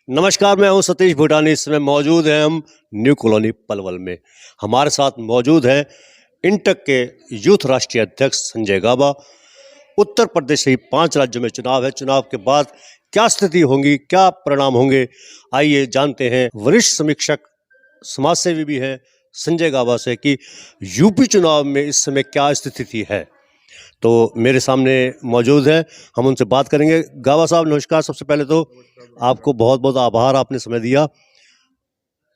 नमस्कार, मैं हूं सतीश भूटानी। इस समय मौजूद हैं हम न्यू कॉलोनी पलवल में। हमारे साथ मौजूद हैं इंटक के यूथ राष्ट्रीय अध्यक्ष संजय गाबा। उत्तर प्रदेश से ही 5 राज्यों में चुनाव है। चुनाव के बाद क्या स्थिति होंगी, क्या परिणाम होंगे, आइए जानते हैं वरिष्ठ समीक्षक, समाजसेवी भी हैं संजय गाबा से कि यूपी चुनाव में इस समय क्या स्थिति है। तो मेरे सामने मौजूद है, हम उनसे बात करेंगे। गाबा साहब नमस्कार। सबसे पहले तो आपको बहुत बहुत आभार, आपने समय दिया।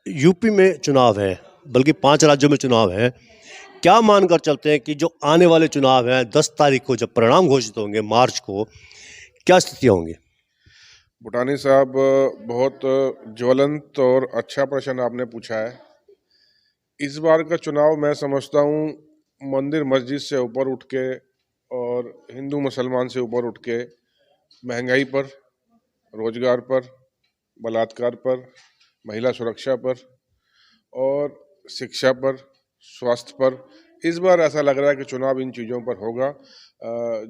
यूपी में चुनाव है, बल्कि 5 राज्यों में चुनाव है। क्या मानकर चलते हैं कि जो आने वाले चुनाव हैं 10 तारीख को जब परिणाम घोषित होंगे मार्च को, क्या स्थितियाँ होंगी? भूटानी साहब, बहुत ज्वलंत और अच्छा प्रश्न आपने पूछा है। इस बार का चुनाव मैं समझता हूँ मंदिर मस्जिद से ऊपर उठ के और हिंदू मुसलमान से ऊपर उठ के महंगाई पर, रोजगार पर, बलात्कार पर, महिला सुरक्षा पर और शिक्षा पर, स्वास्थ्य पर इस बार ऐसा लग रहा है कि चुनाव इन चीज़ों पर होगा।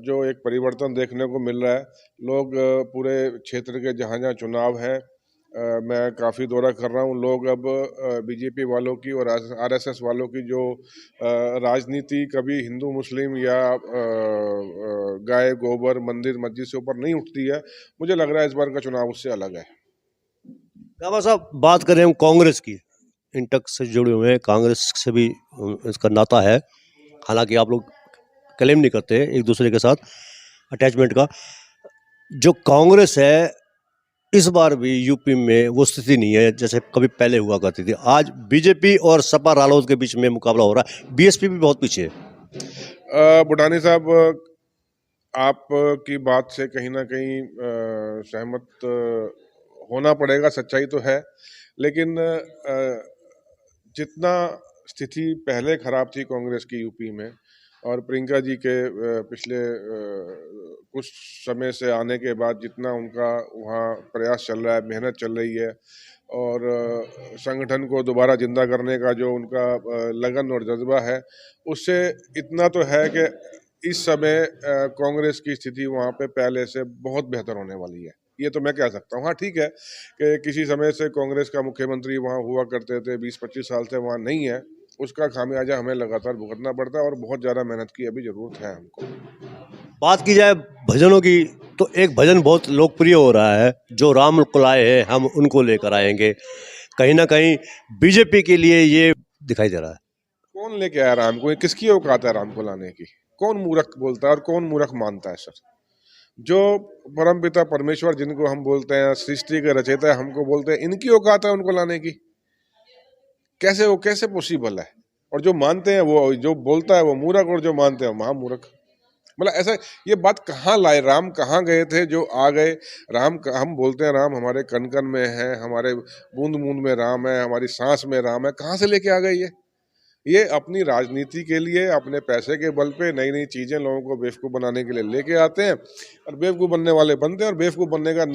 जो एक परिवर्तन देखने को मिल रहा है, लोग पूरे क्षेत्र के जहाँ जहाँ चुनाव है, मैं काफ़ी दौरा कर रहा हूँ, लोग अब बीजेपी वालों की और आरएसएस वालों की जो राजनीति कभी हिंदू मुस्लिम या गाय गोबर मंदिर मस्जिद से ऊपर नहीं उठती है, मुझे लग रहा है इस बार का चुनाव उससे अलग है। गाबा साहब, बात करें हम कांग्रेस की, इंटक से जुड़े हुए हैं, कांग्रेस से भी इसका नाता है। हालांकि आप लोग क्लेम नहीं करते एक दूसरे के साथ अटैचमेंट का। जो कांग्रेस है, इस बार भी यूपी में वो स्थिति नहीं है जैसे कभी पहले हुआ करती थी। आज बीजेपी और सपा रालोद के बीच में मुकाबला हो रहा है। बीएसपी भी बहुत पीछे है। बुटानी साहब, आप की बात से कहीं ना कहीं सहमत होना पड़ेगा, सच्चाई तो है। लेकिन जितना स्थिति पहले खराब थी कांग्रेस की यूपी में, और प्रियंका जी के पिछले कुछ समय से आने के बाद जितना उनका वहाँ प्रयास चल रहा है, मेहनत चल रही है, और संगठन को दोबारा जिंदा करने का जो उनका लगन और जज्बा है, उससे इतना तो है कि इस समय कांग्रेस की स्थिति वहाँ पे पहले से बहुत बेहतर होने वाली है। ये तो मैं कह सकता हूँ। हाँ, ठीक है कि किसी समय से कांग्रेस का मुख्यमंत्री वहाँ हुआ करते थे, 20-25 साल से वहाँ नहीं है, उसका खामियाजा हमें लगातार भुगतना पड़ता है और बहुत ज़्यादा मेहनत की अभी ज़रूरत है हमको। बात की जाए भजनों की, तो एक भजन बहुत लोकप्रिय हो रहा है, जो राम को लाए हैं हम उनको लेकर आएंगे। कहीं ना कहीं बीजेपी के लिए ये दिखाई दे रहा है। कौन लेके आया राम को? किसकी औकात है राम को लाने की? कौन मूर्ख बोलता है और कौन मूर्ख मानता है सर? जो परमपिता परमेश्वर जिनको हम बोलते हैं, सृष्टि के रचयिता हमको बोलते हैं, इनकी औकात है उनको लाने की? कैसे पॉसिबल है? और जो मानते हैं, वो जो बोलता है वो मूर्ख, और जो मानते हैं महामूर्ख। मतलब ऐसा, ये बात कहाँ लाए? राम कहाँ गए थे जो आ गए? हम बोलते हैं राम हमारे कण कण में है, हमारे बूंद बूंद में राम है, हमारी सांस में राम है। कहाँ से लेके आ गए ये अपनी राजनीति के लिए, अपने पैसे के बल पे नई नई चीजें लोगों को बेवकूफ़ बनाने के लिए लेके आते हैं, और बेवकूफ़ बनने वाले बनते हैं। और बेवकूफ़ बनने का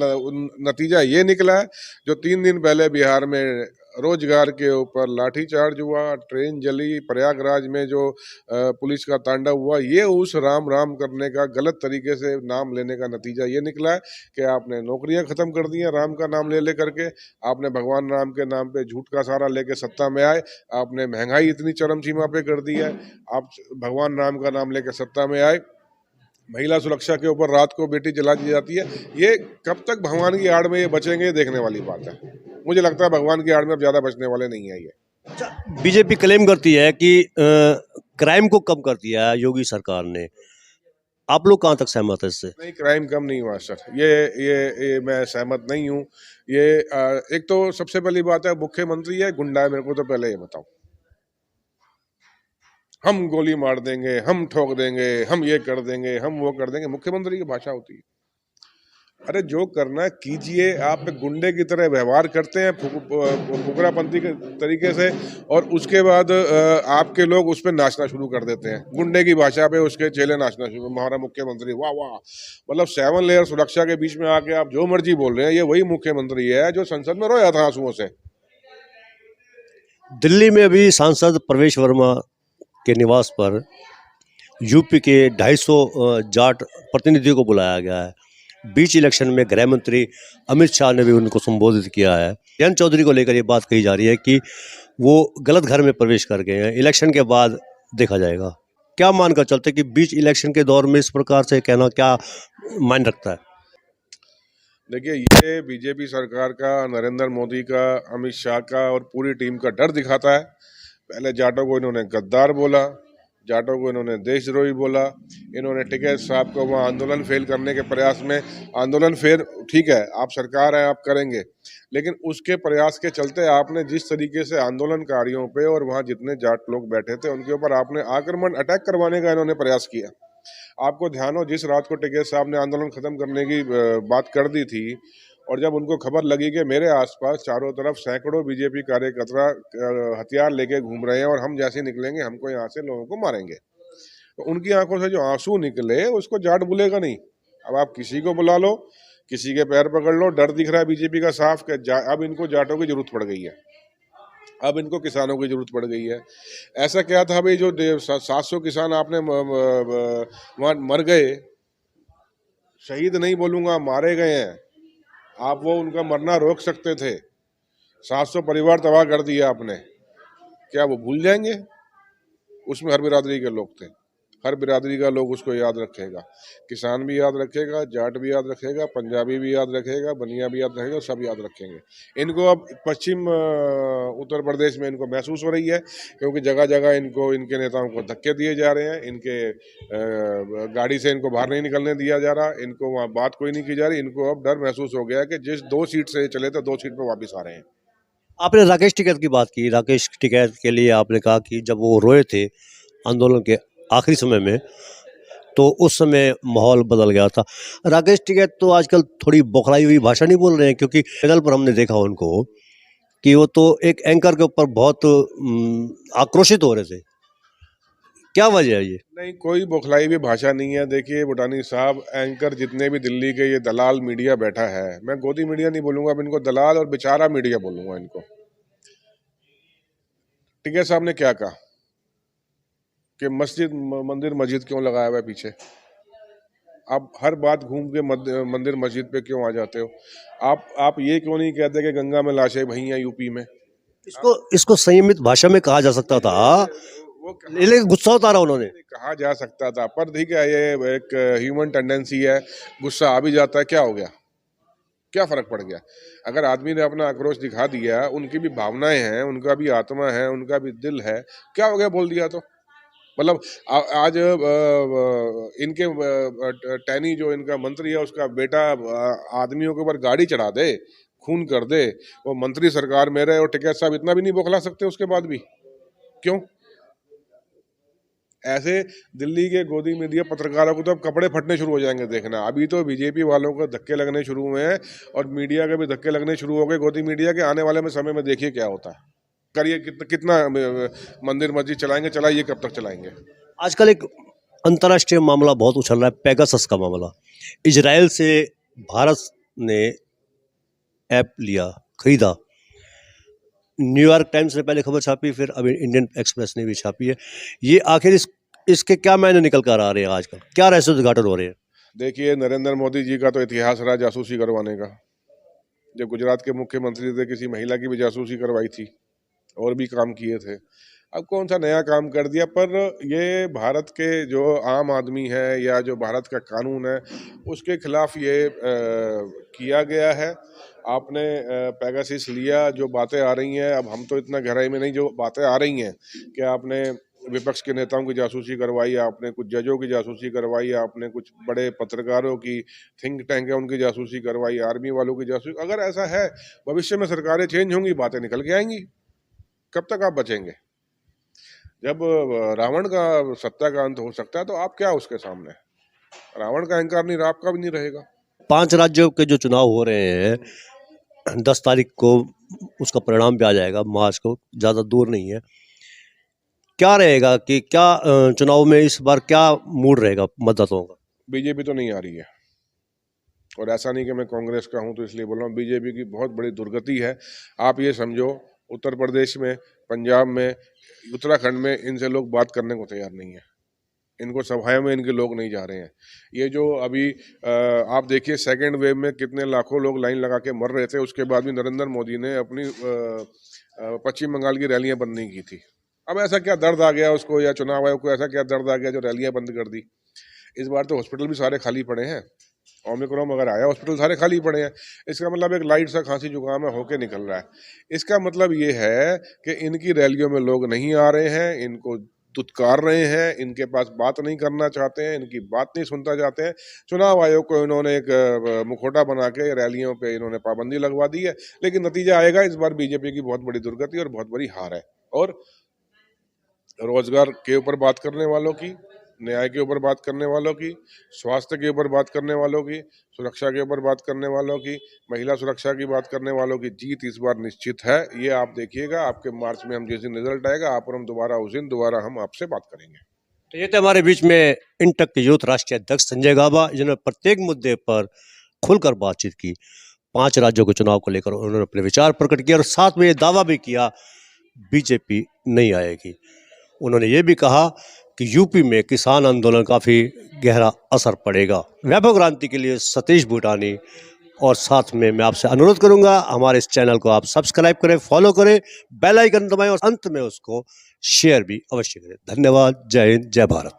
नतीजा ये निकला है, जो 3 दिन पहले बिहार में रोजगार के ऊपर लाठीचार्ज हुआ, ट्रेन जली, प्रयागराज में जो पुलिस का तांडव हुआ, ये उस राम राम करने का, गलत तरीके से नाम लेने का नतीजा ये निकला है कि आपने नौकरियां खत्म कर दी हैं राम का नाम ले करके। आपने भगवान राम के नाम पे झूठ का सहारा लेके सत्ता में आए। आपने महंगाई इतनी चरम सीमा पे कर दी है, आप भगवान राम का नाम लेके सत्ता में आए। महिला सुरक्षा के ऊपर रात को बेटी जला दी जाती है। ये कब तक भगवान की आड़ में ये बचेंगे, ये देखने वाली बात है। मुझे लगता है भगवान की आड़ में अब ज्यादा बचने वाले नहीं है ये। अच्छा, बीजेपी क्लेम करती है कि क्राइम को कम कर दिया है योगी सरकार ने। आप लोग कहाँ तक सहमत है इससे? नहीं, क्राइम कम नहीं हुआ सर। ये मैं सहमत नहीं हूँ। ये एक तो सबसे पहली बात है, मुख्यमंत्री है गुंडा है? मेरे को तो पहले ये बताओ। हम गोली मार देंगे, हम ठोक देंगे, हम ये कर देंगे, हम वो कर देंगे, मुख्यमंत्री की भाषा होती है। अरे जो करना है कीजिए। आप गुंडे की तरह व्यवहार करते हैं फुकरापंथी के तरीके से, और उसके बाद आपके लोग उस पर नाचना शुरू कर देते हैं गुंडे की भाषा पे। उसके चेले नाचना शुरू, हमारा मुख्यमंत्री, वाह वाह। मतलब 7 लेयर सुरक्षा के बीच में आके आप जो मर्जी बोल रहे हैं। ये वही मुख्यमंत्री है जो संसद में रोया था आंसुओं से। दिल्ली में अभी सांसद प्रवेश वर्मा के निवास पर यूपी के 250 जाट प्रतिनिधियों को बुलाया गया है। बीच इलेक्शन में गृह मंत्री अमित शाह ने भी उनको संबोधित किया है। जयंत चौधरी को लेकर ये बात कही जा रही है कि वो गलत घर में प्रवेश कर गए हैं, इलेक्शन के बाद देखा जाएगा। क्या मानकर चलते कि बीच इलेक्शन के दौर में इस प्रकार से कहना क्या मायने रखता है? देखिए, ये बीजेपी सरकार का, नरेंद्र मोदी का, अमित शाह का और पूरी टीम का डर दिखाता है। पहले जाटों को इन्होंने गद्दार बोला, जाटों को इन्होंने देशद्रोही बोला, इन्होंने टिकैत साहब को वहाँ आंदोलन फेल करने के प्रयास में, आंदोलन फेल ठीक है, आप सरकार है, आप करेंगे, लेकिन उसके प्रयास के चलते आपने जिस तरीके से आंदोलनकारियों पे और वहाँ जितने जाट लोग बैठे थे उनके ऊपर आपने आक्रमण, अटैक करवाने का इन्होंने प्रयास किया। आपको ध्यान हो, जिस रात को टिकैत साहब ने आंदोलन खत्म करने की बात कर दी थी, और जब उनको खबर लगी कि मेरे आसपास चारों तरफ सैकड़ों बीजेपी कार्यकर्ता हथियार लेके घूम रहे हैं और हम जैसे निकलेंगे हमको यहाँ से लोगों को मारेंगे, तो उनकी आंखों से जो आंसू निकले उसको जाट भूलेगा नहीं। अब आप किसी को बुला लो, किसी के पैर पकड़ लो, डर दिख रहा है बीजेपी का साफ कि अब इनको जाटों की जरूरत पड़ गई है, अब इनको किसानों की जरूरत पड़ गई है। ऐसा क्या था भाई, जो 700 किसान आपने वहाँ मर गए, शहीद नहीं बोलूंगा, मारे गए हैं, आप वो उनका मरना रोक सकते थे। 700 परिवार तबाह कर दिए आपने, क्या वो भूल जाएंगे? उसमें हर बिरादरी के लोग थे, हर बिरादरी का लोग उसको याद रखेगा, किसान भी याद रखेगा, जाट भी याद रखेगा, पंजाबी भी याद रखेगा, बनिया भी याद रखेगा, सब याद रखेंगे। इनको अब पश्चिम उत्तर प्रदेश में इनको महसूस हो रही है, क्योंकि जगह जगह इनको, इनके नेताओं को धक्के दिए जा रहे हैं, इनके गाड़ी से इनको बाहर नहीं निकलने दिया जा रहा, इनको वहाँ बात कोई नहीं की जा रही। इनको अब डर महसूस हो गया कि जिस 2 सीट से चले थे 2 सीट पर वापस आ रहे हैं। आपने राकेश टिकैत की बात की, राकेश टिकैत के लिए आपने कहा कि जब वो रोए थे आंदोलन के आखिरी समय में, तो उस समय माहौल बदल गया था। राकेश टिकैत तो आजकल थोड़ी बौखलाई हुई भाषा नहीं बोल रहे हैं, क्योंकि पैनल पर हमने देखा उनको कि वो तो एक एंकर के ऊपर बहुत आक्रोशित हो रहे थे। क्या वजह है ये? नहीं, कोई बौखलाई भी भाषा नहीं है। देखिए बुटानी साहब, एंकर जितने भी दिल्ली के ये दलाल मीडिया बैठा है, मैं गोदी मीडिया नहीं बोलूंगा, अब इनको दलाल और बेचारा मीडिया बोलूंगा इनको। टिकैत साहब ने क्या कहा कि मंदिर मस्जिद क्यों लगाया हुआ है पीछे? आप हर बात घूम के मंदिर मस्जिद पे क्यों आ जाते हो? आप ये क्यों नहीं कहते कि गंगा में लाशें बही हैं यूपी में? इसको इसको संयमित भाषा में कहा जा सकता था, वो लेकिन गुस्सा उतारा उन्होंने। कहा जा सकता था, पर ठीक है, ये एक ह्यूमन टेंडेंसी है, गुस्सा आ भी जाता है, क्या हो गया, क्या फर्क पड़ गया? अगर आदमी ने अपना आक्रोश दिखा दिया, उनकी भी भावनाएं हैं, उनका भी आत्मा है, उनका भी दिल है, क्या हो गया बोल दिया तो? मतलब आज इनके टैनी जो इनका मंत्री है, उसका बेटा आदमियों के ऊपर गाड़ी चढ़ा दे, खून कर दे, वो मंत्री सरकार में रहे, और टिकैत साहब इतना भी नहीं बौखला सकते उसके बाद भी? क्यों? ऐसे दिल्ली के गोदी मीडिया पत्रकारों को तो अब कपड़े फटने शुरू हो जाएंगे, देखना। अभी तो बीजेपी वालों को धक्के लगने शुरू हुए हैं और मीडिया के भी धक्के लगने शुरू हो गए, गोदी मीडिया के। आने वाले में समय में देखिए क्या होता है। करिए, कितना मंदिर मस्जिद चलाएंगे, चलाइए, कब तक चलाएंगे? आजकल एक अंतर्राष्ट्रीय मामला बहुत उछल रहा है, पेगासस का मामला। इजराइल से भारत ने ऐप लिया, खरीदा। न्यूयॉर्क टाइम्स ने पहले खबर छापी, फिर अभी इंडियन एक्सप्रेस ने भी छापी है। ये आखिर इसके क्या मायने निकल कर आ रहे हैं? आजकल क्या रहस्य उद्घाटन हो रहे हैं? देखिए, नरेंद्र मोदी जी का तो इतिहास रहा जासूसी करवाने का। जब गुजरात के मुख्यमंत्री थे, किसी महिला की भी जासूसी करवाई थी, और भी काम किए थे। अब कौन सा नया काम कर दिया? पर ये भारत के जो आम आदमी है या जो भारत का कानून है, उसके खिलाफ ये किया गया है। आपने पेगासस लिया, जो बातें आ रही हैं, अब हम तो इतना गहराई में नहीं, जो बातें आ रही हैं कि आपने विपक्ष के नेताओं की जासूसी करवाई, आपने कुछ जजों की जासूसी करवाई, आपने कुछ बड़े पत्रकारों की, थिंक टैंक है उनकी जासूसी करवाई, आर्मी वालों की जासूसी। अगर ऐसा है, भविष्य में सरकारें चेंज होंगी, बातें निकल के आएंगी, कब तक आप बचेंगे? जब रावण का सत्ता का अंत हो सकता है, तो आप क्या उसके सामने? रावण का अहंकार नहीं रहा, आपका भी नहीं रहेगा। 5 राज्यों के जो चुनाव हो रहे हैं, 10 तारीख को उसका परिणाम भी आ जाएगा, मार्च को, ज़्यादा दूर नहीं है। क्या रहेगा कि क्या चुनाव में इस बार क्या मूड रहेगा मतदाताओं का? बीजेपी तो नहीं आ रही है, और ऐसा नहीं कि मैं कांग्रेस का हूं तो इसलिए बोल रहा हूँ, बीजेपी की बहुत बड़ी दुर्गति है। आप ये समझो, उत्तर प्रदेश में, पंजाब में, उत्तराखंड में इनसे लोग बात करने को तैयार नहीं है। इनको सभाओं में इनके लोग नहीं जा रहे हैं। ये जो अभी आप देखिए सेकेंड वेव में कितने लाखों लोग लाइन लगा के मर रहे थे, उसके बाद भी नरेंद्र मोदी ने अपनी पश्चिम बंगाल की रैलियां बंद नहीं की थी। अब ऐसा क्या दर्द आ गया उसको, या चुनाव आयोग को ऐसा क्या दर्द आ गया जो रैलियां बंद कर दी। इस बार तो हॉस्पिटल भी सारे खाली पड़े हैं, ओमिक्रॉन अगर आया हॉस्पिटल सारे खाली पड़े हैं। इसका मतलब एक लाइट सा खांसी जुकाम है होके निकल रहा है। इसका मतलब ये है कि इनकी रैलियों में लोग नहीं आ रहे हैं, इनको दुत्कार रहे हैं, इनके पास बात नहीं करना चाहते हैं, इनकी बात नहीं सुनता चाहते हैं। चुनाव आयोग को इन्होंने एक मुखौटा बना के रैलियों पे इन्होंने पाबंदी लगवा दी है, लेकिन नतीजा आएगा इस बार बीजेपी की बहुत बड़ी दुर्गति और बहुत बड़ी हार है। और रोजगार के ऊपर बात करने वालों की, न्याय के ऊपर बात करने वालों की, स्वास्थ्य के ऊपर बात करने वालों की, सुरक्षा के ऊपर बात करने वालों की, महिला सुरक्षा की बात करने वालों की जीत इस बार निश्चित है। ये आप देखिएगा, आपके मार्च में हम जिस दिन रिजल्ट आएगा आप और हम दोबारा उस दिन दोबारा हम आपसे बात करेंगे। तो ये थे हमारे बीच में इंटक के यूथ राष्ट्रीय अध्यक्ष संजय गाबा, जिन्होंने प्रत्येक मुद्दे पर खुलकर बातचीत की। 5 राज्यों के चुनाव को लेकर उन्होंने अपने विचार प्रकट किए और साथ में ये दावा भी किया बीजेपी नहीं आएगी। उन्होंने ये भी कहा कि यूपी में किसान आंदोलन काफ़ी गहरा असर पड़ेगा। वैभव क्रांति के लिए सतीश भूटानी, और साथ में मैं आपसे अनुरोध करूंगा हमारे इस चैनल को आप सब्सक्राइब करें, फॉलो करें, बेल आइकन दबाएं और अंत में उसको शेयर भी अवश्य करें। धन्यवाद। जय हिंद, जय भारत।